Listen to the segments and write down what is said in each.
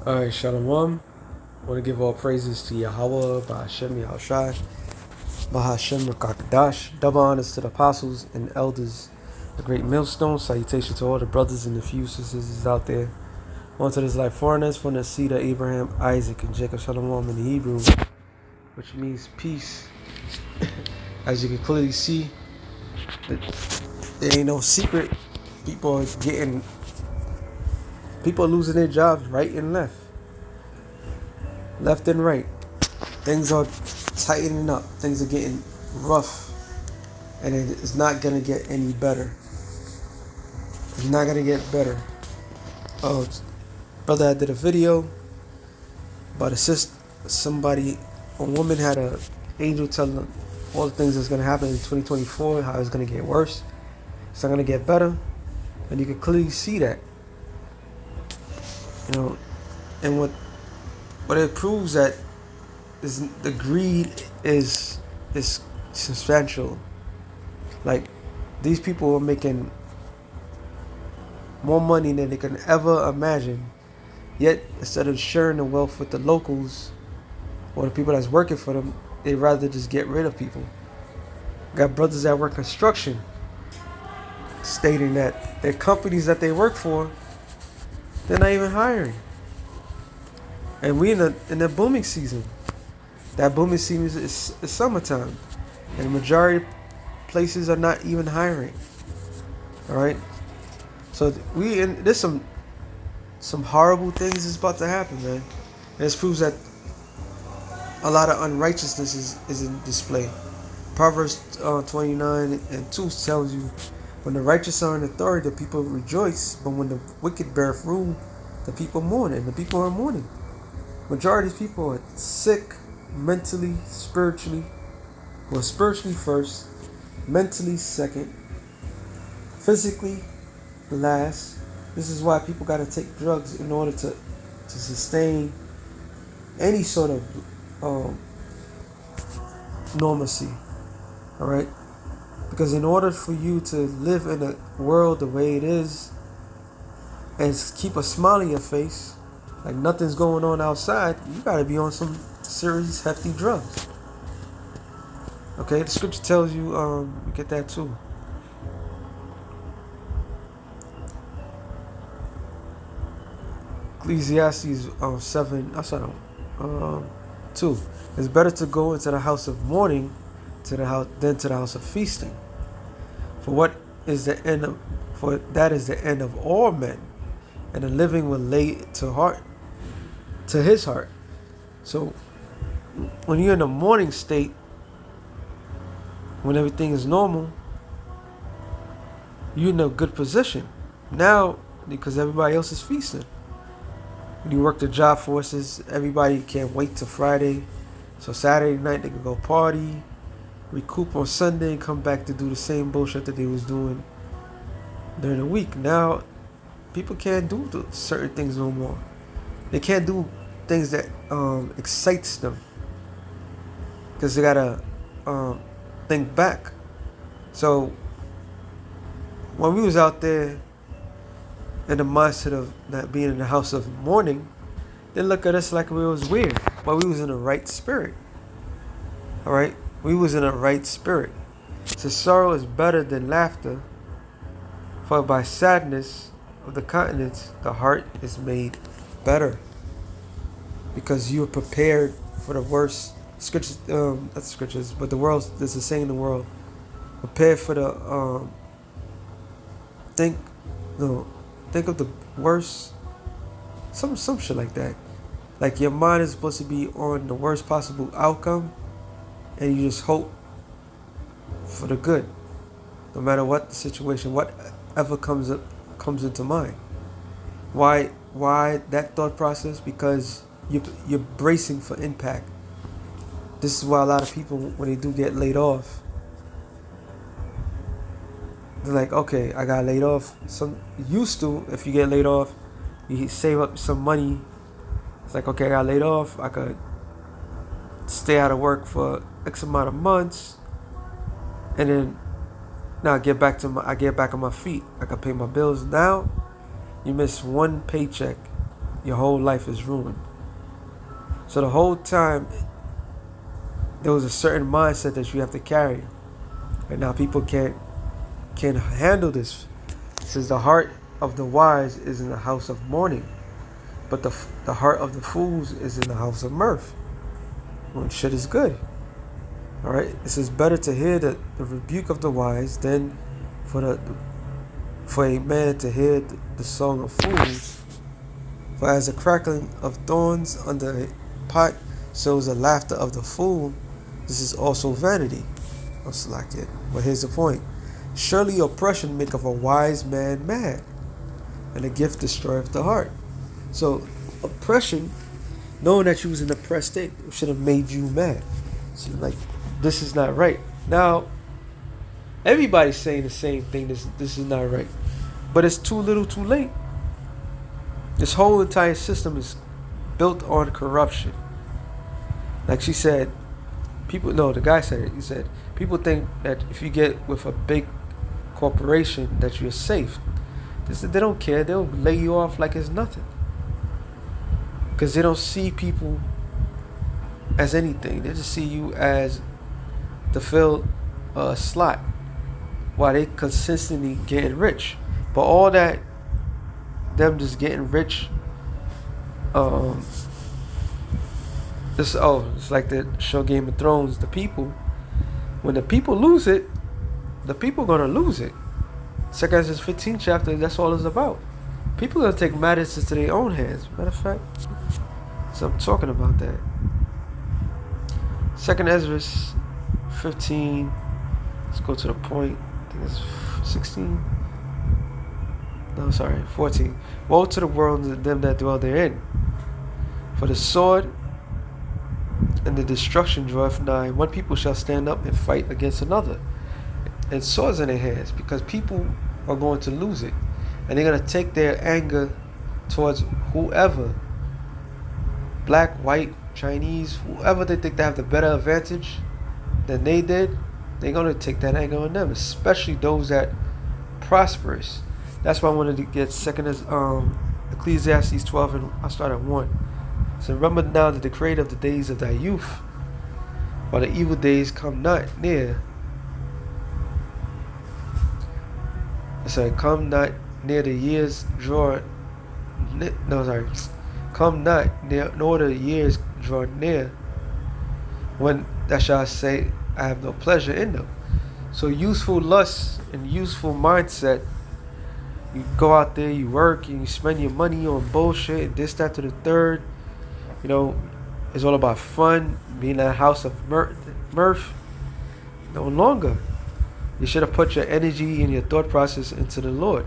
Alright, Shalom. I want to give all praises to Yahweh, Bahashem Yahushai, Bahashem Rakakadash. Double honors to the apostles and elders, the great millstone. Salutation to all the brothers and the few sisters out there. On to this life foreigners from the seed of Abraham, Isaac, and Jacob. Shalom in the Hebrew, which means peace. As you can clearly see, there ain't no secret. People are losing their jobs right and left. Left and right. Things are tightening up. Things are getting rough. And it's not going to get any better. It's not going to get better. Oh, brother, I did a video about a woman had an angel telling them all the things that's going to happen in 2024, how it's going to get worse. It's not going to get better. And you can clearly see that. And what it proves that is the greed is substantial. Like, these people are making more money than they can ever imagine. Yet, instead of sharing the wealth with the locals or the people that's working for them, they rather just get rid of people. Got brothers that work construction stating that their companies that they work for, they're not even hiring. And we in the booming season. That booming season is summertime. And the majority of places are not even hiring. Alright? So there's some horrible things is about to happen, man. And this proves that a lot of unrighteousness is in display. Proverbs 29 and 2 tells you, when the righteous are in authority, the people rejoice. But when the wicked beareth rule, the people mourn. And the people are mourning. Majority of people are sick, mentally, spiritually. Well, spiritually first, mentally second, physically last. This is why people got to take drugs in order to sustain any sort of normalcy. All right? Because in order for you to live in a world the way it is and keep a smile on your face, like nothing's going on outside, you got to be on some serious hefty drugs. Okay, the scripture tells you, you get that too. Ecclesiastes 2. It's better to go into the house of mourning than to the house of feasting. For that is the end of all men, and the living will lay it to his heart. So when you're in a mourning state, when everything is normal, you're in a good position. Now, because everybody else is feasting. When you work the job forces, everybody can't wait till Friday. So Saturday night they can go party, recoup on Sunday, and come back to do the same bullshit that they was doing during the week. Now, people can't do certain things no more. They can't do things that excites them, because they gotta think back. So when we was out there in the mindset of not being in the house of mourning, they look at us like we was weird, but we was in the right spirit. All right, we was in a right spirit. So sorrow is better than laughter, for by sadness of the countenance the heart is made better. Because you are prepared for the worst. Scriptures, not the scriptures, but the world. There's a saying in the world: prepare for the think of the worst. Some shit like that. Like your mind is supposed to be on the worst possible outcome, and you just hope for the good, no matter what the situation, whatever comes into mind. Why that thought process? Because you're bracing for impact. This is why a lot of people, when they do get laid off, they're like, okay, I got laid off. Some used to, if you get laid off, you save up some money. It's like, okay, I got laid off. I could stay out of work for X amount of months, and then now I get back on my feet. I can pay my bills. Now, you miss one paycheck, your whole life is ruined. So the whole time, there was a certain mindset that you have to carry. And now people can't handle this. It says the heart of the wise is in the house of mourning, but the heart of the fools is in the house of mirth. When shit is good. Alright? It says better to hear the rebuke of the wise than for a man to hear the song of fools. For as the crackling of thorns under a pot shows the laughter of the fool, this is also vanity. I'll select it. But here's the point. Surely oppression maketh a wise man mad, and a gift destroyeth the heart. So oppression, knowing that you was in an oppressed state, should have made you mad. So like, this is not right. Now, everybody's saying the same thing. This is not right. But it's too little too late. This whole entire system is built on corruption. Like she said, the guy said it. He said, people think that if you get with a big corporation that you're safe. They don't care. They'll lay you off like it's nothing. Because they don't see people as anything. They just see you as to fill a slot while they consistently getting rich. But all that, them just getting rich, it's like the show Game of Thrones. The people, when the people lose it, the people gonna lose it. 2 Ezra 15 chapter, that's all it's about. People gonna take matters into their own hands. Matter of fact, so I'm talking about that. 2 Ezra 15. Let's go to the point. I think it's 16. No, sorry, 14. Woe to the world and them that dwell therein. For the sword and the destruction draweth nigh. One people shall stand up and fight against another, and swords in their hands, because people are going to lose it. And they're going to take their anger towards whoever, black, white, Chinese, whoever they think they have the better advantage than they did, they're going to take that anger on them, especially those that prosperous. That's why I wanted to get Ecclesiastes 12, and I'll start at 1. So remember now the decree of the days of thy youth, while the evil days come not near. I said, come not near the years draw. Come not near, nor the years draw near, when thou shalt say, I have no pleasure in them. So useful lust and useful mindset. You go out there, you work, and you spend your money on bullshit and this, that, to the third. You know, it's all about fun, being a house of mirth. No longer. You should have put your energy and your thought process into the Lord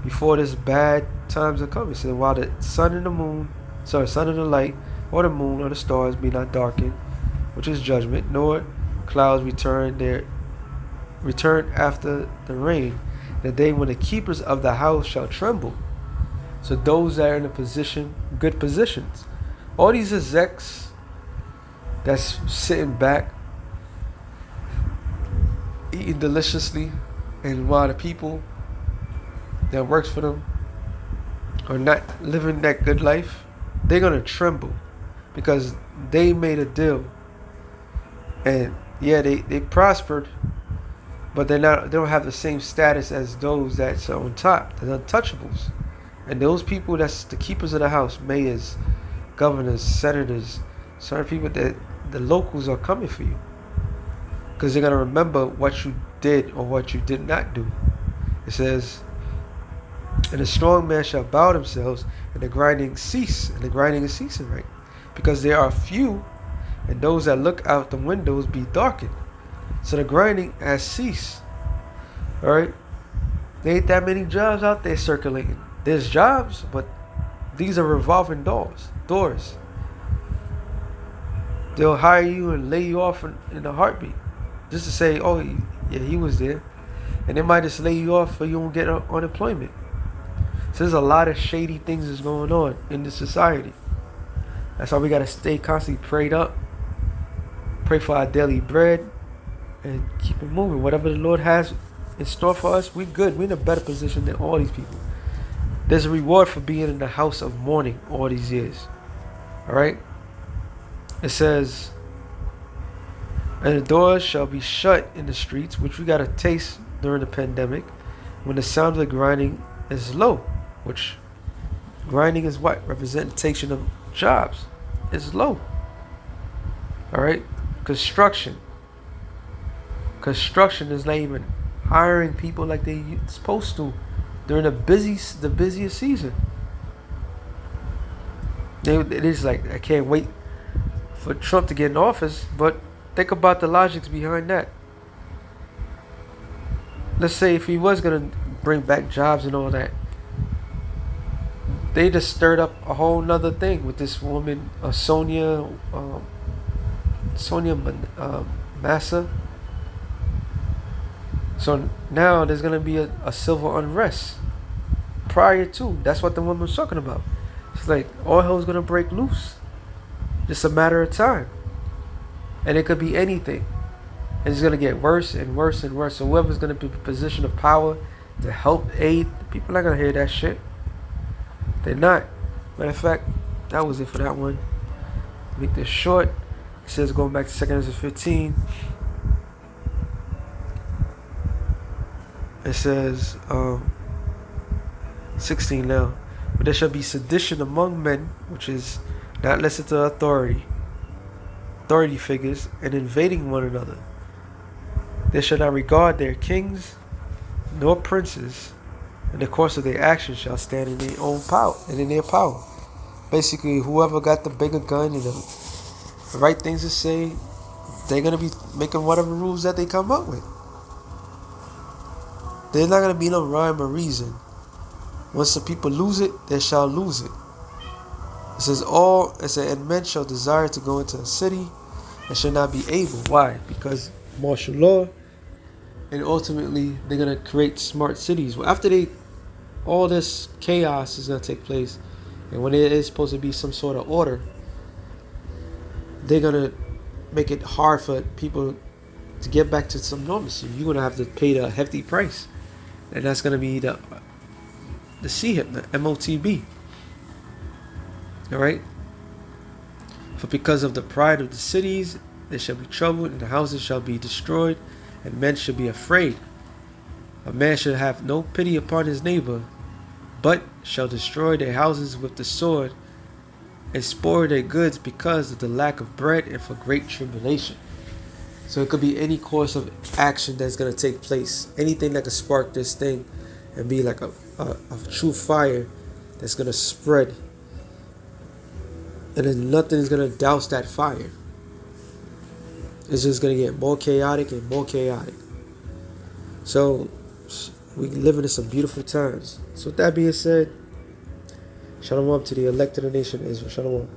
before this bad times are coming. So while the sun and the light, or the moon, or the stars be not darkened, which is judgment, nor clouds return after the rain, the day when the keepers of the house shall tremble. So those that are in a position, good positions, all these execs that's sitting back, eating deliciously, and while the people that works for them are not living that good life, they're gonna tremble because they made a deal. And yeah, they prospered, but they don't have the same status as those that's on top, the untouchables. And those people that's the keepers of the house, mayors, governors, senators, certain people, that the locals are coming for you, because they're going to remember what you did or what you did not do. It says, and the strong man shall bow themselves, and the grinding cease. And the grinding is ceasing, right? Because there are few, and those that look out the windows be darkened. So the grinding has ceased. Alright? There ain't that many jobs out there circulating. There's jobs, but these are revolving doors. They'll hire you and lay you off in a heartbeat, just to say, oh yeah, he was there. And they might just lay you off so you won't get unemployment. So there's a lot of shady things that's going on in this society. That's why we gotta stay constantly prayed up, pray for our daily bread, and keep it moving. Whatever the Lord has in store for us, we're good. We're in a better position than all these people. There's a reward for being in the house of mourning all these years. All right. It says, and the doors shall be shut in the streets, which we got a taste during the pandemic, when the sound of the grinding is low, which grinding is what? Representation of jobs is low. All right. Construction. Construction is not even hiring people like they supposed to during the busiest season. It is like, I can't wait for Trump to get in office, but think about the logics behind that. Let's say if he was gonna bring back jobs and all that, they just stirred up a whole nother thing with this woman, Sonia Massa. So now there's gonna be a civil unrest. Prior to, that's what the woman was talking about. It's like all hell's gonna break loose. Just a matter of time. And it could be anything. And it's gonna get worse and worse and worse. So whoever's gonna be in a position of power to help aid, people are not gonna hear that shit. They're not. Matter of fact, that was it for that one. Make this short. It says going back to 2 Ezra 15. It says 16 now. But there shall be sedition among men, which is not listen to authority figures, and invading one another. They shall not regard their kings nor princes, and the course of their actions shall stand in their own power and in their power. Basically, whoever got the bigger gun and the right things to say, they're gonna be making whatever rules that they come up with. There's not gonna be no rhyme or reason. Once the people lose it, they shall lose it. It says and men shall desire to go into a city and shall not be able. Why? Because martial law, and ultimately they're gonna create smart cities. Well, after all this chaos is gonna take place, and when there is supposed to be some sort of order, they're gonna make it hard for people to get back to some normalcy. You're gonna have to pay the hefty price, and that's gonna be the CHIP, the MOTB. All right. For because of the pride of the cities, there shall be trouble, and the houses shall be destroyed, and men shall be afraid. A man shall have no pity upon his neighbor, but shall destroy their houses with the sword, and spoil their goods because of the lack of bread and for great tribulation. So it could be any course of action that's going to take place. Anything that could spark this thing and be like a true fire that's going to spread. And then nothing is going to douse that fire. It's just going to get more chaotic and more chaotic. So we live in some beautiful times. So with that being said, Shalom to the elect of the nation of Israel. Shalom.